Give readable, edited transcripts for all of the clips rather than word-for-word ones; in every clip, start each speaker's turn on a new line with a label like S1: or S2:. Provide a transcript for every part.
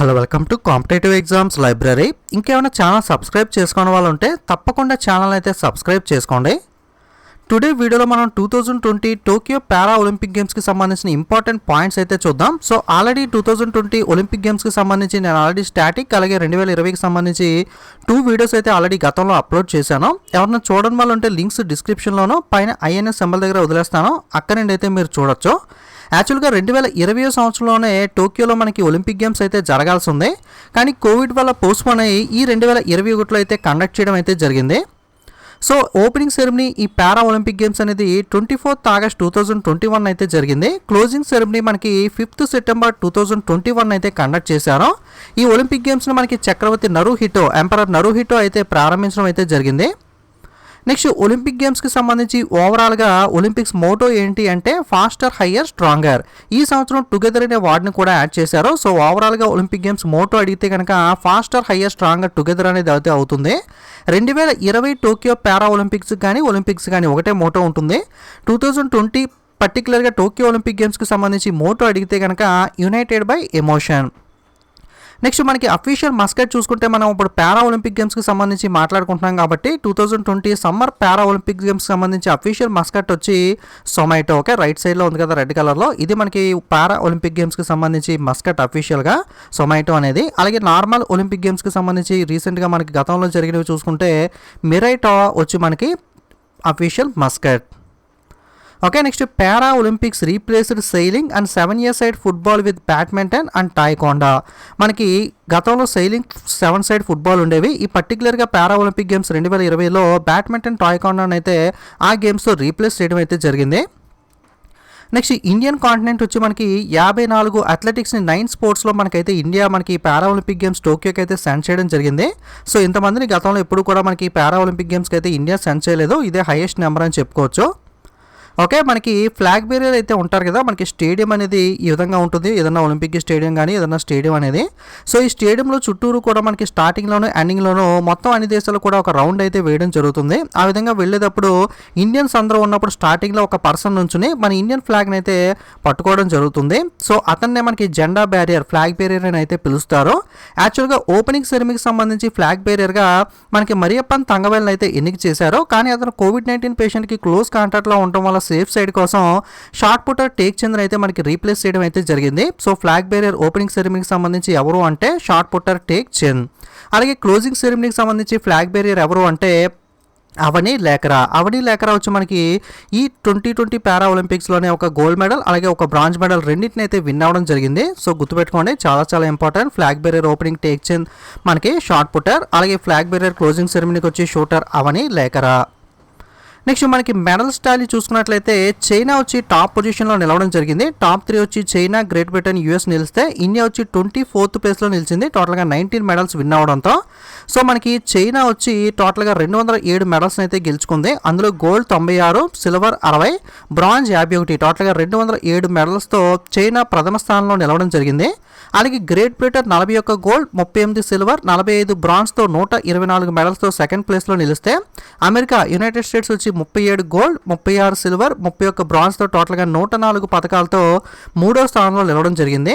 S1: Hello, welcome to competitive exams library. ఇంకేమైనా channel subscribe చేసుకోని వాళ్ళు ఉంటే తప్పకుండా ఛానల్ అయితే సబ్స్క్రైబ్ చేసుకోండి. టుడే వీడియోలో మనం 2020 టోక్యో పారా ఒలింపిక్ గేమ్స్కి సంబంధించిన ఇంపార్టెంట్ పాయింట్స్ అయితే చూద్దాం. సో ఆల్రెడీ 2020 ఒలింపిక్ గేమ్స్కి సంబంధించి నేను ఆల్రెడీ స్టాటిక్ అలాగే 2020కి సంబంధించి 2 వీడియోస్ అయితే ఆల్రెడీ గతంలో అప్లోడ్ చేశాను. ఎవరైనా చూడడం వల్ల ఉంటే లింక్స్ డిస్క్రిప్షన్లోనూ పైన ఐఎన్ఎస్ సింబల్ దగ్గర వదిలేస్తాను, అక్కడి నుండి అయితే మీరు చూడొచ్చు. యాక్చువల్గా 2020 సంవత్సరంలోనే టోక్యోలో మనకి ఒలింపిక్ గేమ్స్ అయితే జరగాల్సి ఉంది, కానీ కోవిడ్ వల్ల పోస్ట్పోన్ అయ్యి ఈ 2021లో అయితే కండక్ట్ చేయడం అయితే జరిగింది. సో ఓపెనింగ్ సెరమనీ ఈ పారా ఒలింపిక్ గేమ్స్ అనేది 24 ఆగస్ట్ 2021 అయితే జరిగింది. క్లోజింగ్ సెరమనీ మనకి 5 సెప్టెంబర్ 2021 అయితే కండక్ట్ చేశారు. ఈ ఒలింపిక్ గేమ్స్ని మనకి చక్రవర్తి నరుహిటో, ఎంపరర్ నరుహిటో అయితే ప్రారంభించడం అయితే జరిగింది. నెక్స్ట్ ఒలింపిక్ గేమ్స్కి సంబంధించి ఓవరాల్గా ఒలింపిక్స్ మోటో ఏంటి అంటే ఫాస్టర్, హయ్యర్, స్ట్రాంగర్. ఈ సంవత్సరం టుగెదర్ అనే వార్డ్ని కూడా యాడ్ చేశారు. సో ఓవరాల్గా ఒలింపిక్ గేమ్స్ మోటో అడిగితే కనుక ఫాస్టర్, హయ్యర్, స్ట్రాంగర్, టుగెదర్ అనేది అయితే అవుతుంది. 2020 టోక్యో పారా ఒలింపిక్స్ కానీ ఒలింపిక్స్ కానీ ఒకటే మోటో ఉంటుంది. 2020 పర్టికులర్గా టోక్యో ఒలింపిక్ గేమ్స్కి సంబంధించి మోటో అడిగితే కనుక యునైటెడ్ బై ఎమోషన్. నెక్స్ట్ మనకి అఫీషియల్ మస్కట్ చూసుకుంటే మనం ఇప్పుడు పారా ఒలింపిక్ గేమ్స్కి సంబంధించి మాట్లాడుకుంటున్నాం కాబట్టి 2020 సమ్మర్ పారా ఒలింపిక్ గేమ్స్కి సంబంధించి అఫీషియల్ మస్కట్ వచ్చి సొమాటో. ఓకే, రైట్ సైడ్లో ఉంది కదా రెడ్ కలర్లో, ఇది మనకి పారా ఒలింపిక్ గేమ్స్కి సంబంధించి మస్కట్ అఫీషియల్గా సొమాటో అనేది. అలాగే నార్మల్ ఒలింపిక్ గేమ్స్కి సంబంధించి రీసెంట్గా మనకి గతంలో జరిగినవి చూసుకుంటే మిరైటో వచ్చి మనకి official mascot. Okay, next para Olympics replaced sailing and 7-a-side football with badminton and taekwondo. మనకి గతంలో సెయిలింగ్ 7-side ఫుట్బాల్ ఉండేవి. ఈ పర్టికులర్గా పారా ఒలింపిక్ గేమ్స్ 2020లో బ్యాడ్మింటన్, టాయ్కొండాను అయితే ఆ గేమ్స్తో రీప్లేస్ చేయడం అయితే జరిగింది. నెక్స్ట్ ఇండియన్ కాంటినెంట్ వచ్చి మనకి 54 అథ్లెటిక్స్ని 9 స్పోర్ట్స్లో మనకైతే ఇండియా మనకి పారా ఒలింపిక్ గేమ్స్ టోక్యోకి అయితే సెండ్ చేయడం జరిగింది. సో ఇంతమందిని గతంలో ఎప్పుడు కూడా మనకి పారా ఒలింపిక్ గేమ్స్కి అయితే ఇండియా సెండ్ చేయలేదు. ఇదే హైయెస్ట్ నెంబర్ అని చెప్పుకోవచ్చు. ఓకే, మనకి ఫ్లాగ్ బేరియర్ అయితే ఉంటారు కదా, మనకి స్టేడియం అనేది ఈ విధంగా ఉంటుంది. ఏదైనా ఒలింపిక్ స్టేడియం కానీ ఏదైనా స్టేడియం అనేది. సో ఈ స్టేడియంలో చుట్టూరు కూడా మనకి స్టార్టింగ్లోనూ ఎండింగ్లోనూ మొత్తం అన్ని దేశాలు కూడా ఒక రౌండ్ అయితే వేయడం జరుగుతుంది. ఆ విధంగా వెళ్ళేటప్పుడు ఇండియన్స్ అందరూ ఉన్నప్పుడు స్టార్టింగ్లో ఒక పర్సన్ నుంచుని మన ఇండియన్ ఫ్లాగ్ని అయితే పట్టుకోవడం జరుగుతుంది. సో అతన్నే మనకి జెండా బ్యారియర్, ఫ్లాగ్ బేరియర్ అని అయితే పిలుస్తారు. యాక్చువల్గా ఓపెనింగ్ సెరమనీకి సంబంధించి ఫ్లాగ్ బేరియర్గా మనకి మరియప్పన్ తంగవేల్ని అయితే ఎన్నిక చేశారు. కానీ అతను కోవిడ్-19 పేషెంట్కి క్లోజ్ కాంటాక్ట్లో ఉండటం వల్ల సేఫ్ సైడ్ కోసం షార్ట్ పుటర్ టేక్ చంద్ర అయితే మనకి రీప్లేస్ చేయడం అయితే జరిగింది. సో ఫ్లాగ్ బేరియర్ ఓపెనింగ్ సెరమనీకి సంబంధించి ఎవరు అంటే షార్ట్ పుటర్ టేక్ చంద్. అలాగే క్లోజింగ్ సెరమనీకి సంబంధించి ఫ్లాగ్ బేరియర్ ఎవరు అంటే అవని లేఖరా. అవని లేఖరా వచ్చి మనకి ఈ 2020 పారా ఒలింపిక్స్లోనే ఒక గోల్డ్ మెడల్ అలాగే ఒక బ్రాంజ్ మెడల్ రెండింటిని అయితే విన్ అవ్వడం జరిగింది. సో గుర్తుపెట్టుకోండి, చాలా చాలా important. Flag barrier opening take Chand మనకి షార్ట్ పుటర్, అలాగే ఫ్లాగ్ బేరియర్ క్లోజింగ్ సెరమనీకి వచ్చి షూటర్ అవని లేఖరా. నెక్స్ట్ మనకి మెడల్ స్టాలీ చూసుకున్నట్లయితే చైనా వచ్చి టాప్ పొజిషన్లో నిలవడం జరిగింది. టాప్ 3 వచ్చి చైనా, గ్రేట్ బ్రిటన్, యూఎస్ నిలిస్తే ఇండియా వచ్చి 24th ప్లేస్లో నిలిచింది. టోటల్గా 19 మెడల్స్ విన్ అవడంతో. సో మనకి చైనా వచ్చి టోటల్గా 207 మెడల్స్ని అయితే గెలుచుకుంది. అందులో గోల్డ్ 96, సిల్వర్ 60, బ్రాంజ్ 51, టోటల్గా 207 మెడల్స్తో చైనా ప్రథమ స్థానంలో నిలవడం జరిగింది. అలాగే గ్రేట్ బ్రిటన్ 41 గోల్డ్, 38 సిల్వర్, 45 బ్రాంజ్తో 124 మెడల్స్తో సెకండ్ ప్లేస్లో నిలిస్తే అమెరికా, యునైటెడ్ స్టేట్స్ వచ్చి 37 గోల్డ్, 36 సిల్వర్, 31 బ్రాంజ్తో టోటల్గా 104 పథకాలతో మూడో స్థానంలో నిలవడం జరిగింది.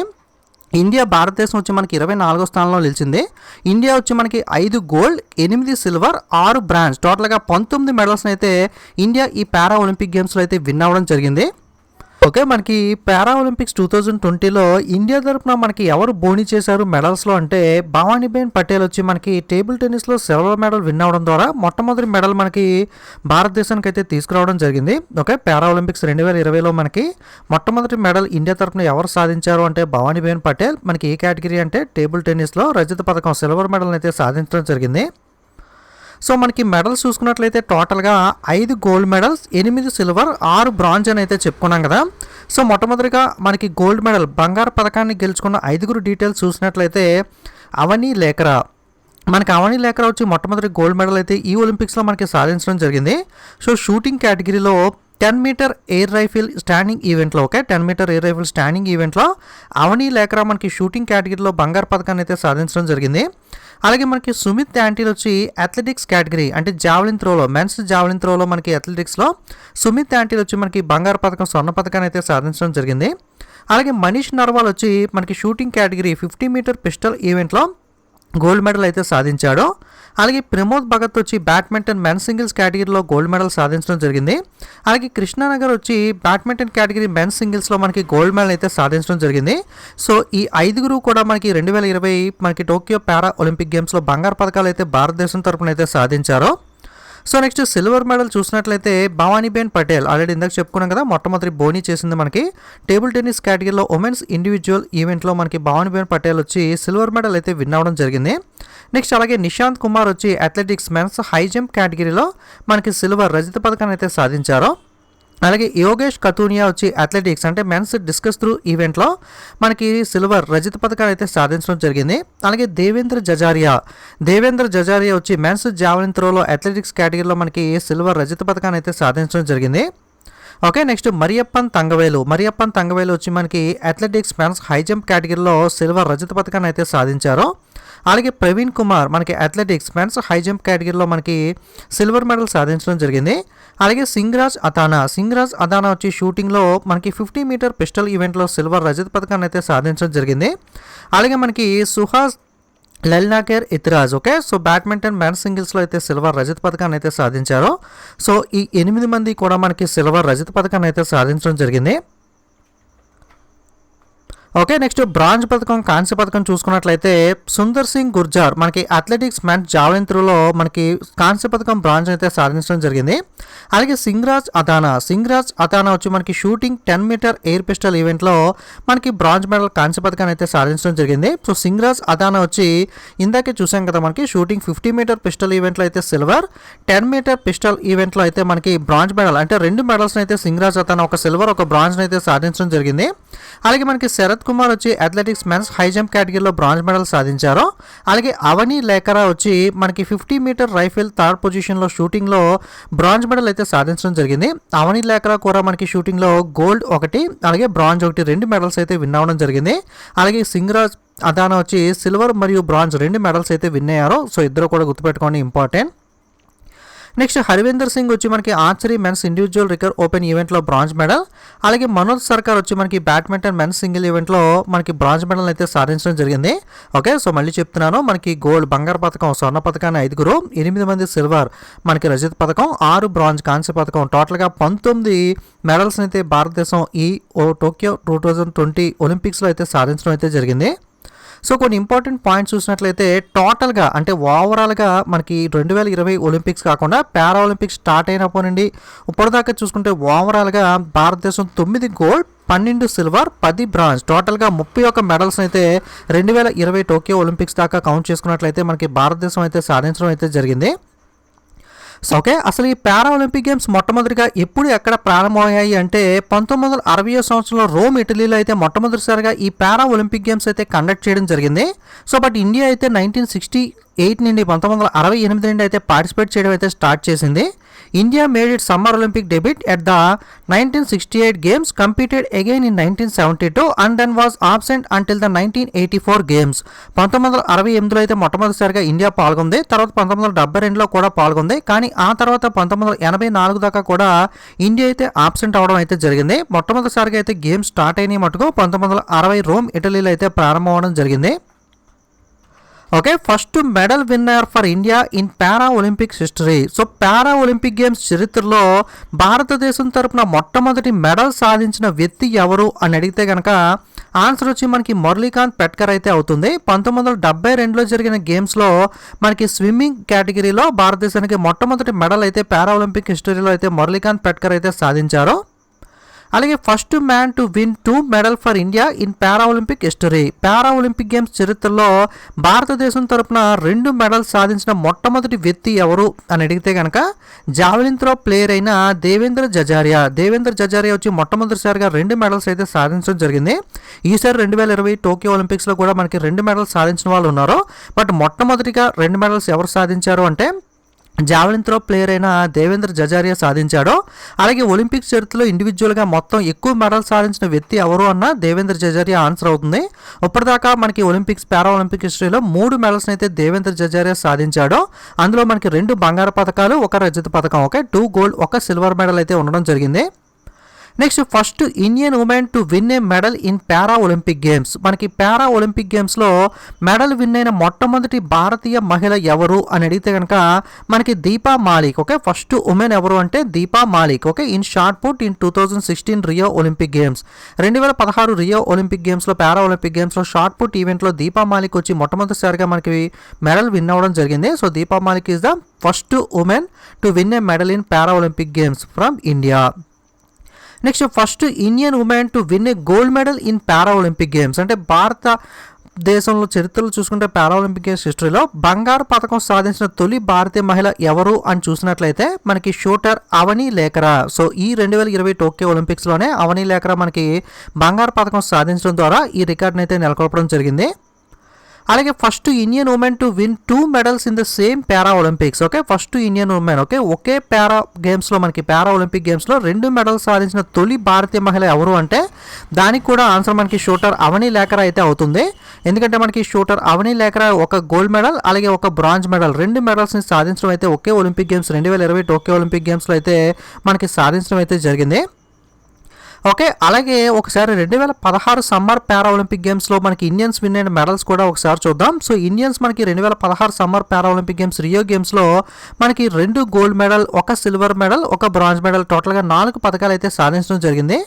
S1: ఇండియా, భారతదేశం వచ్చి మనకి 24వ స్థానంలో నిలిచింది. ఇండియా వచ్చి మనకి 5 గోల్డ్, 8 సిల్వర్, 6 బ్రాంజ్, టోటల్గా 19 మెడల్స్ని అయితే ఇండియా ఈ పారా ఒలింపిక్ గేమ్స్లో అయితే విన్ అవ్వడం జరిగింది. ఓకే, మనకి పారా ఒలింపిక్స్ 2020లో ఇండియా తరఫున మనకి ఎవరు బోని చేశారు మెడల్స్లో అంటే భవానీబేన్ పటేల్ వచ్చి మనకి టేబుల్ టెన్నిస్లో సిల్వర్ మెడల్ విన్ అవ్వడం ద్వారా మొట్టమొదటి మెడల్ మనకి భారతదేశానికి అయితే తీసుకురావడం జరిగింది. ఓకే, పారా ఒలింపిక్స్ 2020లో మనకి మొట్టమొదటి మెడల్ ఇండియా తరఫున ఎవరు సాధించారు అంటే భవానీబేన్ పటేల్. మనకి ఏ కేటగిరీ అంటే టేబుల్ టెన్నిస్లో రజత పథకం సిల్వర్ మెడల్ని అయితే సాధించడం జరిగింది. సో మనకి మెడల్స్ చూసుకున్నట్లయితే టోటల్గా 5 గోల్డ్ మెడల్స్, 8 సిల్వర్, 6 బ్రాంజ్ అని అయితే చెప్పుకున్నాం కదా. సో మొట్టమొదటిగా మనకి గోల్డ్ మెడల్ బంగారు పథకాన్ని గెలుచుకున్న 5గురు డీటెయిల్స్ చూసినట్లయితే అవని లేఖరా. మనకి అవని లేఖరా వచ్చి మొట్టమొదటి గోల్డ్ మెడల్ అయితే ఈ ఒలింపిక్స్లో మనకి సాధించడం జరిగింది. సో షూటింగ్ కేటగిరీలో 10 మీటర్ ఎయిర్ రైఫిల్ స్టాండింగ్ ఈవెంట్లో, okay, 10 metre air rifle standing ఈవెంట్లో అవని లేఖరా మనకి షూటింగ్ కేటగిరీలో బంగారు పథకాన్ని అయితే సాధించడం జరిగింది. అలాగే మనకి సుమిత్ యాంటీల్ వచ్చి అథ్లెటిక్స్ కేటగిరీ అంటే జావలిన్ త్రోలో, మెన్స్ జావలిన్ త్రోలో మనకి అథ్లెటిక్స్లో సుమిత్ యాంటీల్ వచ్చి మనకి బంగారు పథకం, స్వర్ణ పథకాన్ని అయితే సాధించడం జరిగింది. అలాగే మనీష్ నర్వాల్ వచ్చి మనకి షూటింగ్ కేటగిరీ 50 మీటర్ పిస్టల్ ఈవెంట్లో గోల్డ్ మెడల్ అయితే సాధించాడు. అలాగే ప్రమోద్ భగత్ వచ్చి బ్యాడ్మింటన్ మెన్ సింగిల్స్ కేటగిరీలో గోల్డ్ మెడల్ సాధించడం జరిగింది. అలాగే కృష్ణానగర్ వచ్చి బ్యాడ్మింటన్ కేటగిరీ మెన్ సింగిల్స్లో మనకి గోల్డ్ మెడల్ అయితే సాధించడం జరిగింది. సో ఈ 5గురు కూడా మనకి 2020 మనకి టోక్యో పారా ఒలింపిక్ గేమ్స్లో బంగారు పథకాలు అయితే భారతదేశం తరపున అయితే సాధించారు. సో నెక్స్ట్ సిల్వర్ మెడల్ చూసినట్లయితే భవానీబేన్ పటేల్, ఆల్రెడీ ఇందాక చెప్పుకున్నాం కదా, మొట్టమొదటి బోనీ చేసింది మనకి టేబుల్ టెన్నిస్ కేటగిరీలో ఉమెన్స్ ఇండివిజువల్ ఈవెంట్లో మనకి భవానీబేన్ పటేల్ వచ్చి సిల్వర్ మెడల్ అయితే విన్ అవ్వడం జరిగింది. నెక్స్ట్ అలాగే నిశాంత్ కుమార్ వచ్చి అథ్లెటిక్స్ మెన్స్ హై జంప్ కేటగిరీలో మనకి సిల్వర్ రజత పథకాన్ని అయితే సాధించారు. అలాగే యోగేష్ కతూనియా వచ్చి అథ్లెటిక్స్ అంటే మెన్స్ డిస్కస్ త్రూ ఈవెంట్లో మనకి సిల్వర్ రజత పథకాన్ని అయితే సాధించడం జరిగింది. అలాగే దేవేంద్ర జజారియా వచ్చి మెన్స్ జావలిన్ త్రోలో అథ్లెటిక్స్ కేటగిరీలో మనకి సిల్వర్ రజత పథకాన్ని అయితే సాధించడం జరిగింది. ఓకే, నెక్స్ట్ మరియప్పన్ తంగవేలు వచ్చి మనకి అథ్లెటిక్స్ మెన్స్ హై జంప్ కేటగిరీలో సిల్వర్ రజత పథకాన్ని అయితే సాధించారు. అలాగే ప్రవీణ్ కుమార్ మనకి అథ్లెటిక్స్ మెన్స్ హై జంప్ కేటగిరీలో మనకి సిల్వర్ మెడల్ సాధించడం జరిగింది. అలాగే సింగ్రాజ్ అదానా వచ్చి షూటింగ్లో మనకి 50 మీటర్ పిస్టల్ ఈవెంట్లో సిల్వర్ రజత పథకాన్ని అయితే సాధించడం జరిగింది. అలాగే మనకి Suhas Lalinakere Yathiraj, okay, so badminton men సింగిల్స్లో అయితే సిల్వర్ రజత పథకాన్ని అయితే సాధించారు. సో ఈ 8 మంది కూడా మనకి సిల్వర్ రజత పథకాన్ని అయితే సాధించడం జరిగింది. ఓకే, నెక్స్ట్ బ్రాంజ్ పథకం కాంస్య పథకం చూసుకున్నట్లయితే సుందర్ సింగ్ గుర్జార్ మనకి అథ్లెటిక్స్ మెన్స్ జావలిన్ త్రోలో మనకి కాంస్య పథకం బ్రాంజ్ అయితే సాధించడం జరిగింది. అలాగే సింగ్రాజ్ అదానా వచ్చి మనకి షూటింగ్ 10 మీటర్ ఎయిర్ పిస్టల్ ఈవెంట్లో మనకి బ్రాంజ్ మెడల్ కాంస్య పథకాన్ని అయితే సాధించడం జరిగింది. సో సింగ్రాజ్ అదానా వచ్చి ఇందాకే చూసాం కదా, మనకి షూటింగ్ 50 మీటర్ పిస్టల్ ఈవెంట్లో అయితే సిల్వర్, 10 మీటర్ పిస్టల్ ఈవెంట్లో అయితే మనకి బ్రాంజ్ మెడల్ అంటే 2 మెడల్స్ని అయితే సింగ్రాజ్ అదానా ఒక సిల్వర్ ఒక బ్రాంజ్ని అయితే సాధించడం జరిగింది. అలాగే మనకి శరత్ కుమార్ వచ్చి అథ్లెటిక్స్ మెన్స్ హై జంప్ కేటగిరీలో బ్రాంజ్ మెడల్ సాధించారు. అలాగే అవని లేఖరా వచ్చి మనకి 50 మీటర్ రైఫిల్ థర్డ్ పొజిషన్లో షూటింగ్లో బ్రాంజ్ మెడల్ అయితే సాధించడం జరిగింది. అవని లేఖరా కూడా మనకి షూటింగ్లో గోల్డ్ 1 అలాగే బ్రాంజ్ 1 2 మెడల్స్ అయితే విన్ అవ్వడం జరిగింది. అలాగే సింగ్రాజ్ అదానా వచ్చి సిల్వర్ మరియు బ్రాంజ్ 2 మెడల్స్ అయితే విన్ అయ్యారు. సో ఇద్దరు కూడా గుర్తుపెట్టుకోండి, ఇంపార్టెంట్. నెక్స్ట్ హర్వీందర్ సింగ్ వచ్చి మనకి archery men's individual recurve open ఈవెంట్లో బ్రాంజ్ మెడల్. అలాగే మనోజ్ సర్కార్ వచ్చి మనకి బ్యాడ్మింటన్ మెన్స్ సింగిల్ ఈవెంట్లో మనకి బ్రాంజ్ మెడల్ అయితే సాధించడం జరిగింది. ఓకే, సో మళ్ళీ చెప్తున్నాను, మనకి గోల్డ్ బంగారు పథకం స్వర్ణ పథకాన్ని 5గురు, 8 మంది సిల్వర్ మనకి రజత పథకం, 6 బ్రాంజ్ కాంస్య పథకం, టోటల్గా 19 మెడల్స్ అయితే భారతదేశం ఈ టోక్యో 2020 ఒలింపిక్స్లో అయితే సాధించడం అయితే జరిగింది. సో కొన్ని ఇంపార్టెంట్ పాయింట్స్ చూసినట్లయితే టోటల్గా అంటే ఓవరాల్గా మనకి 2020 ఒలింపిక్స్ కాకుండా పారా ఒలింపిక్స్ స్టార్ట్ అయినప్పటి నుండి ఇప్పటిదాకా చూసుకుంటే ఓవరాల్గా భారతదేశం 9 గోల్డ్, 12 సిల్వర్, 10 బ్రాంజ్, టోటల్గా 31 మెడల్స్ అయితే 2020 టోక్యో ఒలింపిక్స్ దాకా కౌంట్ చేసుకున్నట్లయితే మనకి భారతదేశం అయితే సాధించడం అయితే జరిగింది. ఓకే, అసలు ఈ పారా ఒలింపిక్ గేమ్స్ మొట్టమొదటిగా ఎప్పుడు ఎక్కడ ప్రారంభమయ్యాయి అంటే 1960 సంవత్సరంలో రోమ్ ఇటలీలో అయితే మొట్టమొదటిసారిగా ఈ పారా ఒలింపిక్ గేమ్స్ అయితే కండక్ట్ చేయడం జరిగింది. సో బట్ ఇండియా అయితే 1968 నుండి 1968 నుండి అయితే పార్టిసిపేట్ చేయడం అయితే స్టార్ట్ చేసింది. India made it summer Olympic debut at the 1968 games, competed again in 1972 and then was absent until the 1984 games. 1968లో అయితే మొట్టమొదటిసారిగా ఇండియా పాల్గొంది. తర్వాత 1972లో కూడా పాల్గొంది. కానీ ఆ తర్వాత 1984 దాకా కూడా ఇండియా అయితే ఆబ్సెంట్ అవడం అయితే జరిగింది. మొట్టమొదటిసారిగా అయితే గేమ్స్ స్టార్ట్ అయినాయి మటుకు 1960 రోమ్ ఇటలీలో అయితే ప్రారంభం అవడం జరిగింది. Okay, first medal winner for India in para Olympics history. So para Olympic games చరిత్రలో భారతదేశం తరపున మొట్టమొదటి మెడల్ సాధించిన వ్యక్తి ఎవరు అని అడిగితే కనుక ఆన్సర్ వచ్చి మనకి మురళీకాంత్ పెట్కర్ అయితే అవుతుంది. 1972లో జరిగిన గేమ్స్లో మనకి స్విమ్మింగ్ కేటగిరీలో భారతదేశానికి మొట్టమొదటి మెడల్ అయితే పారా ఒలింపిక్ హిస్టరీలో అయితే మురళీకాంత్ పెట్కర్ అయితే సాధించారు. అలాగే first man to win 2 medal for India in para Olympic history. Para Olympic games చరిత్రలో భారతదేశం తరపున 2 మెడల్స్ సాధించిన మొట్టమొదటి వ్యక్తి ఎవరు అని అడిగితే కనుక జావలిన్ త్రో ప్లేయర్ అయిన దేవేంద్ర జజారియా వచ్చి మొట్టమొదటిసారిగా 2 మెడల్స్ అయితే సాధించడం జరిగింది. ఈసారి 2020 టోక్యో ఒలింపిక్స్లో కూడా మనకి 2 మెడల్స్ సాధించిన వాళ్ళు ఉన్నారు. బట్ మొట్టమొదటిగా 2 మెడల్స్ ఎవరు సాధించారు అంటే జావలిన్ త్రో ప్లేయర్ అయిన దేవేంద్ర జజారియా సాధించాడు. అలాగే ఒలింపిక్స్ చరిత్రలో ఇండివిజువల్గా మొత్తం ఎక్కువ మెడల్ సాధించిన వ్యక్తి ఎవరు అన్న దేవేంద్ర జజారియా ఆన్సర్ అవుతుంది. ఇప్పటిదాకా మనకి ఒలింపిక్స్ పారా ఒలింపిక్ హిస్టరీలో 3 మెడల్స్ అయితే దేవేంద్ర జజారియా సాధించాడు. అందులో మనకి 2 బంగారు పథకాలు, 1 రజత పథకం, 2 గోల్డ్, 1 సిల్వర్ మెడల్ అయితే ఉండడం జరిగింది. Next first Indian women to win a medal in para Olympic games. మనకి పారా ఒలింపిక్ గేమ్స్లో మెడల్ విన్ అయిన మొట్టమొదటి భారతీయ మహిళ ఎవరు అని అడిగితే కనుక మనకి Deepa Malik. Okay, first women ఎవరు అంటే Deepa Malik. Okay, in shot put in 2016 Rio Olympic games. 2016 Rio Olympic గేమ్స్లో పారా ఒలింపిక్ గేమ్స్లో షార్ట్ పుట్ ఈవెంట్లో దీపా మాలిక్ వచ్చి మొట్టమొదటిసారిగా మనకి మెడల్ విన్ అవ్వడం జరిగింది. So Deepa Malik is the first women to win a medal in para Olympic games from India. Next first Indian women to win a gold medal in para Olympic games. అంటే భారతదేశంలో చరిత్రలో చూసుకుంటే పారా ఒలింపిక్ గేమ్స్ హిస్టరీలో బంగారు పథకం సాధించిన తొలి భారతీయ మహిళ ఎవరు అని చూసినట్లయితే మనకి షూటర్ అవని లేఖరా. సో ఈ 2020 టోక్యో ఒలింపిక్స్లోనే అవని లేఖరా మనకి బంగారు పథకం సాధించడం ద్వారా ఈ రికార్డుని అయితే నెలకొల్పడం జరిగింది. అలాగే first Indian women to win 2 medals in the same para Olympics. Okay, first Indian women okay ఒకే పారా గేమ్స్లో మనకి పారా ఒలింపిక్ గేమ్స్లో 2 మెడల్స్ సాధించిన తొలి భారతీయ మహిళ ఎవరు అంటే దానికి కూడా ఆన్సర్ మనకి షూటర్ అవని లేఖరా అయితే అవుతుంది. ఎందుకంటే మనకి షూటర్ అవని లేఖరా ఒక గోల్డ్ మెడల్ అలాగే ఒక బ్రాంజ్ మెడల్ 2 మెడల్స్ని సాధించడం అయితే ఒకే ఒలింపిక్ గేమ్స్ 2020 టోక్యో ఒలింపిక్ గేమ్స్లో అయితే మనకి సాధించడం అయితే జరిగింది. ఓకే, అలాగే ఒకసారి 2016 సమ్మర్ పారా ఒలింపిక్ గేమ్స్లో మనకి ఇండియన్స్ విన్ అయిన మెడల్స్ కూడా ఒకసారి చూద్దాం. సో ఇండియన్స్ మనకి 2016 సమ్మర్ పారా ఒలింపిక్ గేమ్స్ రియో గేమ్స్లో మనకి 2 gold medal, 1 silver medal, 1 bronze medal, టోటల్గా 4 పథకాలు అయితే సాధించడం జరిగింది.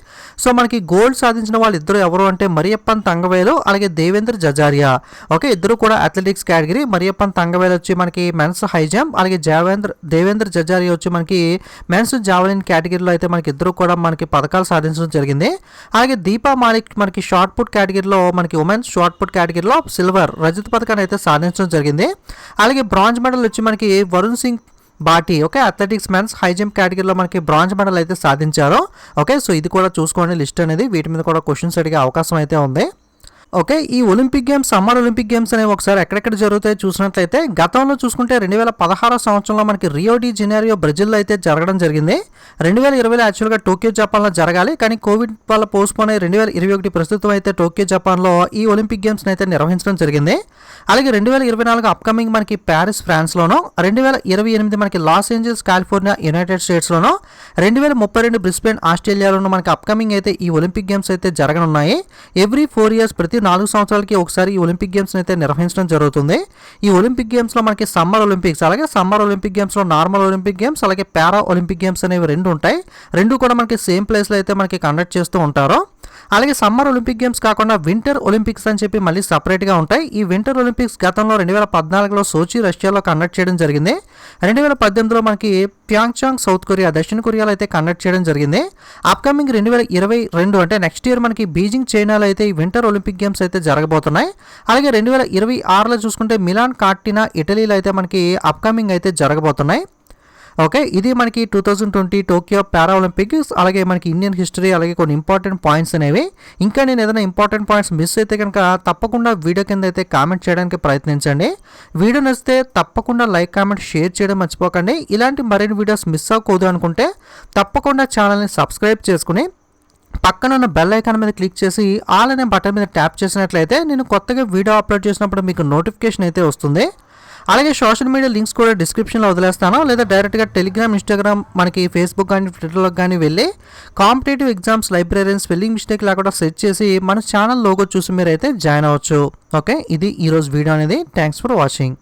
S1: సో మనకి గోల్డ్ సాధించిన వాళ్ళు ఇద్దరు ఎవరు అంటే మరియప్పన్ తంగవేలు అలాగే దేవేంద్ర జజారియా. ఓకే, ఇద్దరు కూడా అథ్లెటిక్స్ కేటగిరీ. మరియప్పన్ తంగవేలు వచ్చి మనకి మెన్స్ హై జంప్, అలాగే దేవేంద్ర జజారియా వచ్చి మనకి మెన్స్ జావలిన్ కేటగిరీలో అయితే మనకి ఇద్దరు కూడా మనకి పథకాలు సాధించడం జరిగింది. అలాగే దీపా మాలిక్ మనకి షార్ట్ పుట్ కేటగిరీలో మనకి ఉమెన్స్ షార్ట్ పుట్ కేటగిరీలో సిల్వర్ రజత పథకాన్ని అయితే సాధించడం జరిగింది. అలాగే బ్రాంజ్ మెడల్ వచ్చి మనకి Varun Singh Bhati okay athletics men's high jump కేటగిరీలో మనకి బ్రాంజ్ మెడల్ అయితే సాధించారు. ఓకే, సో ఇది కూడా చూసుకోండి లిస్ట్ అనేది, వీటి మీద కూడా క్వశ్చన్స్ అడిగే అవకాశం అయితే ఉంది. ఓకే, ఈ Olympic games summer Olympic games అనేవి ఒకసారి ఎక్కడెక్కడ జరుగుతాయో చూసినట్లయితే గతంలో చూసుకుంటే 2016 సంవత్సరంలో మనకి రియో డి జెనీరో బ్రెజిల్లో అయితే జరగడం జరిగింది. 2020 యాక్చువల్గా టోక్యో జపాన్లో జరగాలి, కానీ కోవిడ్ వల్ల పోస్ట్పోన్ అయ్యి 2021 ప్రస్తుతం అయితే టోక్యో జపాన్లో ఈ ఒలింపిక్ గేమ్స్ని అయితే నిర్వహించడం జరిగింది. అలాగే 2024 అప్కమింగ్ మనకి ప్యారిస్ ఫ్రాన్స్లోనో, 2028 మనకి లాస్ ఏంజల్స్ కాలిఫోర్నియా యునైటెడ్ స్టేట్స్లోనో, 2032 బ్రిస్బేన్ ఆస్ట్రేలియాలోనూ మనకి అప్కమింగ్ అయితే ఈ ఒలింపిక్ గేమ్స్ అయితే జరగనున్నాయి. ఎవ్రీ 4 ఇయర్స్ ప్రతి 4 సంవత్సరాలకి ఒకసారి ఈ ఒలింపిక్ గేమ్స్ని అయితే నిర్వహించడం జరుగుతుంది. ఈ ఒలింపిక్ గేమ్స్లో మనకి సమ్మర్ ఒలింపిక్స్ అలాగే సమ్మర్ ఒలింపిక్ గేమ్స్లో నార్మల్ ఒలింపిక్ గేమ్స్ అలాగే పారా ఒలింపిక్ గేమ్స్ అనేవి 2 ఉంటాయి. 2 కూడా మనకి సేమ్ ప్లేస్లో అయితే మనకి కండక్ట్ చేస్తూ ఉంటారు. అలాగే సమ్మర్ ఒలింపిక్ గేమ్స్ కాకుండా వింటర్ ఒలింపిక్స్ అని చెప్పి మళ్ళీ సపరేట్గా ఉంటాయి. ఈ వింటర్ ఒలింపిక్స్ గతంలో 2014లో సోచి రష్యాలో కండక్ట్ చేయడం జరిగింది. 2018లో మనకి ప్యాంగ్చాంగ్ సౌత్ కొరియా దక్షిణ కొరియాలో అయితే కండక్ట్ చేయడం జరిగింది. అప్కమింగ్ 2022 అంటే నెక్స్ట్ ఇయర్ మనకి బీజింగ్ చైనాలో అయితే ఈ వింటర్ ఒలింపిక్ గేమ్స్ అయితే జరగబోతున్నాయి. అలాగే 2026లో చూసుకుంటే మిలాన్ కార్టినా ఇటలీలో అయితే మనకి అప్కమింగ్ అయితే జరగబోతున్నాయి. ఓకే, ఇది మనకి 2020 టోక్యో పారా ఒలింపిక్స్ అలాగే మనకి ఇండియన్ హిస్టరీ అలాగే కొన్ని ఇంపార్టెంట్ పాయింట్స్ అనేవి. ఇంకా నేను ఏదైనా ఇంపార్టెంట్ పాయింట్స్ మిస్ అయితే కనుక తప్పకుండా వీడియో కింద అయితే కామెంట్ చేయడానికి ప్రయత్నించండి. వీడియో నచ్చితే తప్పకుండా లైక్ కామెంట్ షేర్ చేయడం మర్చిపోకండి. ఇలాంటి మరిన్ని వీడియోస్ మిస్ అవ్వకూడదు అనుకుంటే తప్పకుండా ఛానల్ని సబ్స్క్రైబ్ చేసుకుని పక్కన ఉన్న బెల్ ఐకాన్ మీద క్లిక్ చేసి ఆల్ అనే బటన్ మీద ట్యాప్ చేసినట్లయితే నేను కొత్తగా వీడియో అప్లోడ్ చేసినప్పుడు మీకు నోటిఫికేషన్ అయితే వస్తుంది. అలాగే సోషల్ మీడియా లింక్స్ కూడా డిస్క్రిప్షన్లో వదిలేస్తాను, లేదా డైరెక్ట్గా టెలిగ్రామ్ ఇన్స్టాగ్రామ్ మనకి ఫేస్బుక్ కానీ ట్విట్టర్లో కానీ వెళ్ళి కాంపిటేటివ్ ఎగ్జామ్స్ లైబ్రరీని స్పెల్లింగ్ మిస్టేక్ లేకుండా సెర్చ్ చేసి మన ఛానల్ లోగో చూసి మీరైతే జాయిన్ అవ్వచ్చు. ఓకే, ఇది ఈరోజు వీడియో అనేది. Thanks for watching.